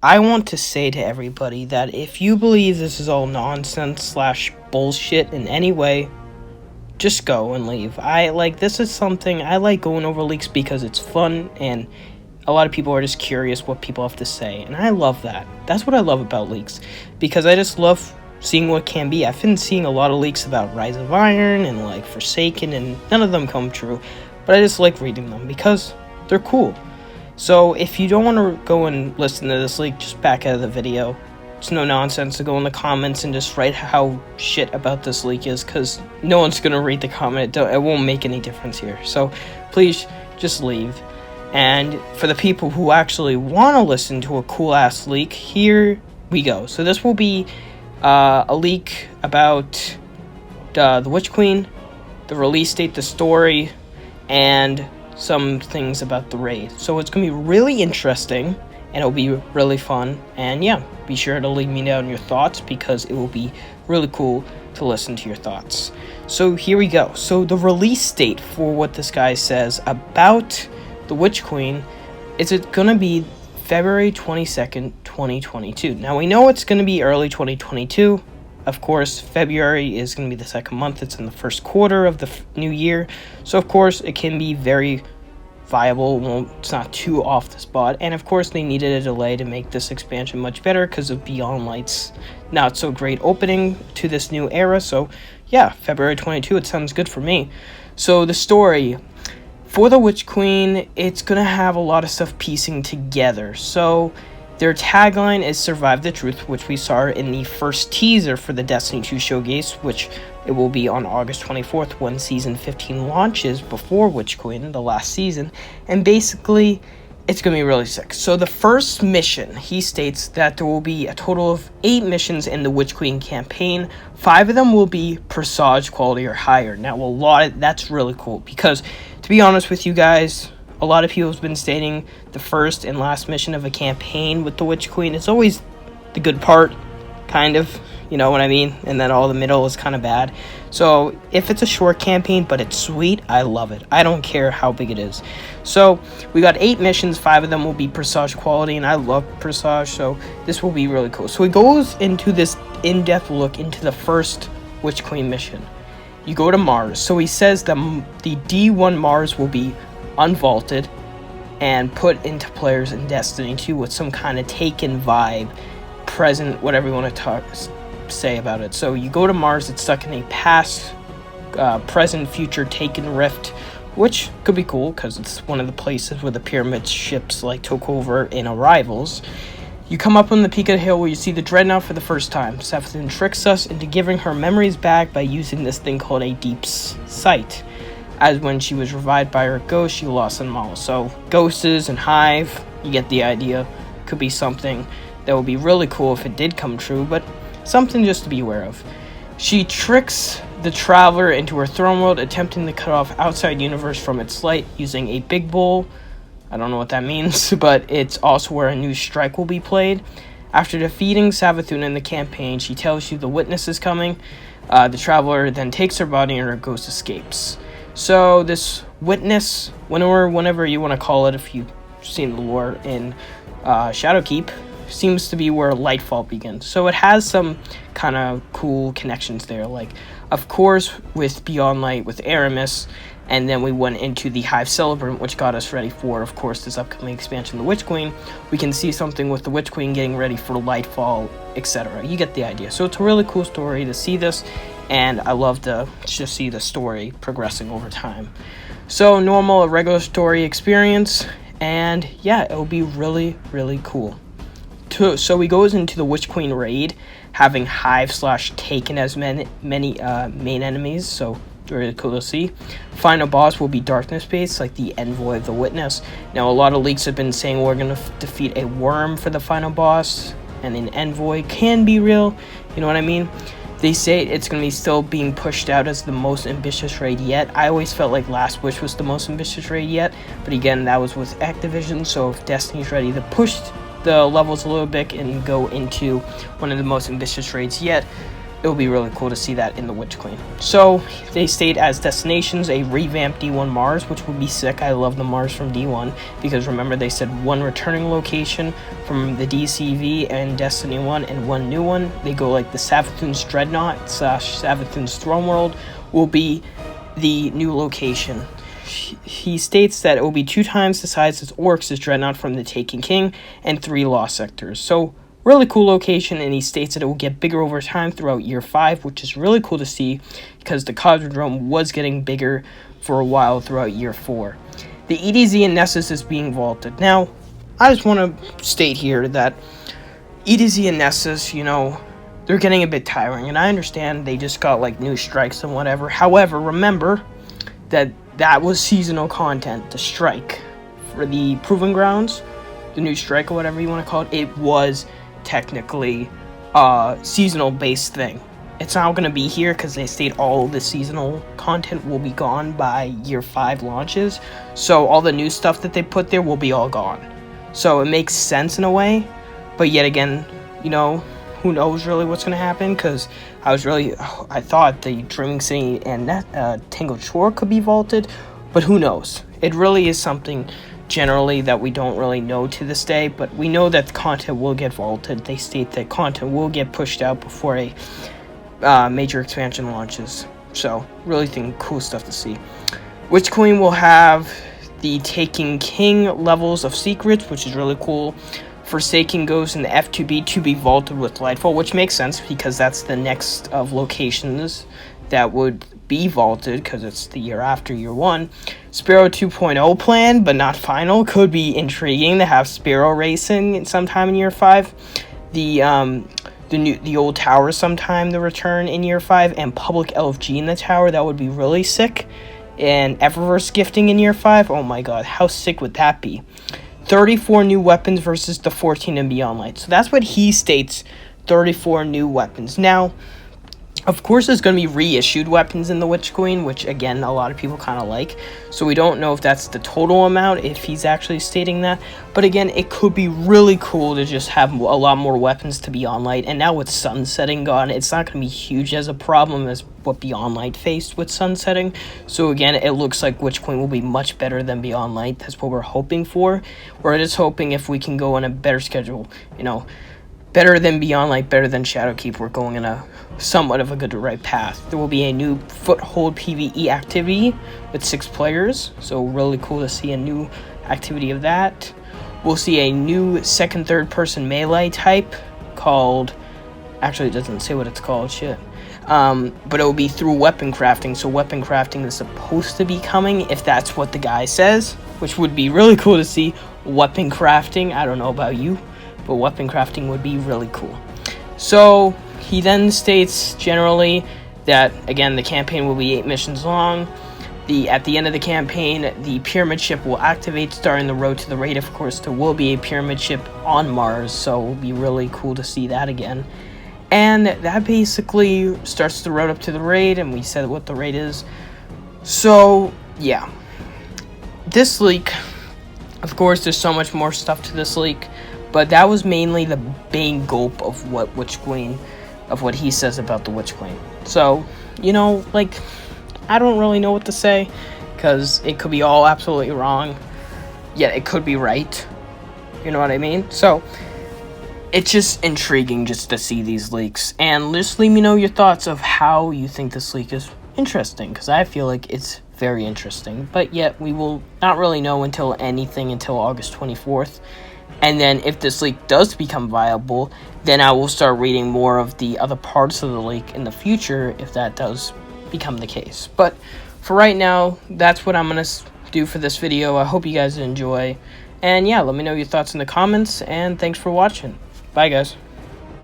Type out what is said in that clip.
I want to say to everybody that if you believe this is all nonsense slash bullshit in any way, just go and leave. This is something, I like going over leaks because it's fun and a lot of people are just curious what people have to say. And I love that. That's what I love about leaks because I just love seeing what can be. I've been seeing a lot of leaks about Rise of Iron and like Forsaken and none of them come true. But I just like reading them because they're cool. So if you don't want to go and listen to this leak, just back out of the video. It's no nonsense to go in the comments and just write how shit about this leak is, because no one's going to read the comment. It won't make any difference here. So please just leave. And for the people who actually want to listen to a cool ass leak, here we go. So this will be a leak about the Witch Queen, the release date, the story, and some things about the raid. So it's gonna be really interesting and it'll be really fun, and yeah, be sure to leave me down your thoughts because it will be really cool to listen to your thoughts. So here we go. So the release date for what this guy says about the Witch Queen is it gonna be February 22nd, 2022. Now we know it's gonna be early 2022. Of course, February is going to be the second month. It's in the first quarter of the new year. So, of course, it can be very viable. Well, it's not too off the spot. And, of course, they needed a delay to make this expansion much better because of Beyond Light's not so great opening to this new era. So, yeah, February 22, it sounds good for me. So, the story for the Witch Queen, it's going to have a lot of stuff piecing together. So, their tagline is Survive the Truth, which we saw in the first teaser for the Destiny 2 showcase, which it will be on August 24th when Season 15 launches before Witch Queen, the last season. And basically, it's going to be really sick. So the first mission, he states that there will be a total of 8 missions in the Witch Queen campaign. 5 of them will be Presage quality or higher. Now, that's really cool because, to be honest with you guys, a lot of people have been stating the first and last mission of a campaign with the Witch Queen is always the good part, kind of, you know what I mean? And then all the middle is kind of bad. So if it's a short campaign, but it's sweet, I love it. I don't care how big it is. So we got 8 missions, 5 of them will be Presage quality, and I love Presage, so this will be really cool. So he goes into this in-depth look into the first Witch Queen mission. You go to Mars. So he says that the D1 Mars will be unvaulted and put into players in Destiny 2 with some kind of Taken vibe, present, whatever you want to say about it. So you go to Mars, it's stuck in a past, present, future Taken rift, which could be cool because it's one of the places where the pyramid ships like took over in Arrivals. You come up on the peak of the hill where you see the Dreadnought for the first time. Savathun tricks us into giving her memories back by using this thing called a deep sight. As when she was revived by her ghost, she lost them all. So, ghosts and Hive, you get the idea. Could be something that would be really cool if it did come true, but something just to be aware of. She tricks the Traveler into her throne world, attempting to cut off outside universe from its light using a big bowl. I don't know what that means, but it's also where a new strike will be played. After defeating Savathun in the campaign, she tells you the witness is coming. The Traveler then takes her body and her ghost escapes. So this witness, whenever you want to call it, if you've seen the lore in Shadowkeep, seems to be where Lightfall begins. So it has some kind of cool connections there. Like, of course, with Beyond Light, with Aramis, and then we went into the Hive Celebrant, which got us ready for, of course, this upcoming expansion, the Witch Queen. We can see something with the Witch Queen getting ready for Lightfall, etc. You get the idea. So it's a really cool story to see this, and I love to just see the story progressing over time. So a regular story experience, and yeah, it will be really, really cool. So he goes into the Witch Queen raid, having Hive/Taken as many main enemies, so really cool to see. Final boss will be darkness-based, like the Envoy of the Witness. Now, a lot of leaks have been saying we're going to defeat a worm for the final boss, and an Envoy can be real, you know what I mean? They say it's going to be still being pushed out as the most ambitious raid yet. I always felt like Last Wish was the most ambitious raid yet, but again, that was with Activision, so if Destiny's ready to push the levels a little bit and go into one of the most ambitious raids yet, it would be really cool to see that in the Witch Queen. So they state as destinations a revamped D1 Mars, which would be sick. I love the Mars from D1 because remember they said one returning location from the DCV and Destiny 1 and one new one. They go like the Savathun's Dreadnought / Savathun's Throne World will be the new location. He states that it will be 2 times the size as Orcs' Dreadnought from the Taken King and 3 Lost Sectors. So really cool location, and he states that it will get bigger over time throughout year 5, which is really cool to see because the Cosmodrome was getting bigger for a while throughout year 4. The EDZ in Nessus is being vaulted. Now, I just want to state here that EDZ and Nessus, you know, they're getting a bit tiring, and I understand they just got like new strikes and whatever. However, remember that was seasonal content. The strike for the Proving Grounds, the new strike or whatever you want to call it, it was technically seasonal based thing. It's not going to be here because they state all the seasonal content will be gone by year 5 launches, so all the new stuff that they put there will be all gone. So it makes sense in a way, but yet again, you know, who knows really what's going to happen, because I thought the Dreaming City and Tangled Shore could be vaulted, but who knows. It really is something generally that we don't really know to this day, but we know that the content will get vaulted. They state that content will get pushed out before a major expansion launches. So really think cool stuff to see. Witch Queen will have the Taken King levels of secrets, which is really cool. Forsaken Ghost and the F2B to be vaulted with Lightfall, which makes sense because that's the next of locations that would be vaulted because it's the year after year 1. Sparrow 2.0 plan, but not final. Could be intriguing to have Sparrow racing sometime in year 5. The old tower sometime to return in year 5, and public LFG in the tower. That would be really sick. And Eververse gifting in year 5. Oh my god, how sick would that be? 34 new weapons versus the 14 and Beyond Light. So that's what he states, 34 new weapons. Now, of course, there's going to be reissued weapons in the Witch Queen, which, again, a lot of people kind of like. So we don't know if that's the total amount, if he's actually stating that. But again, it could be really cool to just have a lot more weapons to Beyond Light. And now with Sunsetting gone, it's not going to be huge as a problem as what Beyond Light faced with Sunsetting. So again, it looks like Witch Queen will be much better than Beyond Light. That's what we're hoping for. We're just hoping if we can go on a better schedule, you know, better than Beyond Light, better than Shadowkeep, we're going in a somewhat of a good right path. There will be a new Foothold PvE activity with 6 players, so really cool to see a new activity of that. We'll see a new second, third person melee type called, actually it doesn't say what it's called, shit. But it will be through weapon crafting, so weapon crafting is supposed to be coming, if that's what the guy says, which would be really cool to see. Weapon crafting, I don't know about you, but weapon crafting would be really cool. So he then states generally that, again, the campaign will be 8 missions long. At the end of the campaign, the pyramid ship will activate, starting the road to the raid. Of course, there will be a pyramid ship on Mars, so it will be really cool to see that again. And that basically starts the road up to the raid, and we said what the raid is. So, yeah. This leak, of course, there's so much more stuff to this leak, but that was mainly the main gulp of what what he says about the Witch Queen. So, you know, like, I don't really know what to say, because it could be all absolutely wrong, yet it could be right. You know what I mean? So, it's just intriguing just to see these leaks, and just let me know your thoughts of how you think this leak is interesting, because I feel like it's very interesting, but yet we will not really know until August 24th. And then if this leak does become viable, then I will start reading more of the other parts of the leak in the future if that does become the case. But for right now, that's what I'm going to do for this video. I hope you guys enjoy. And yeah, let me know your thoughts in the comments, and thanks for watching. Bye, guys.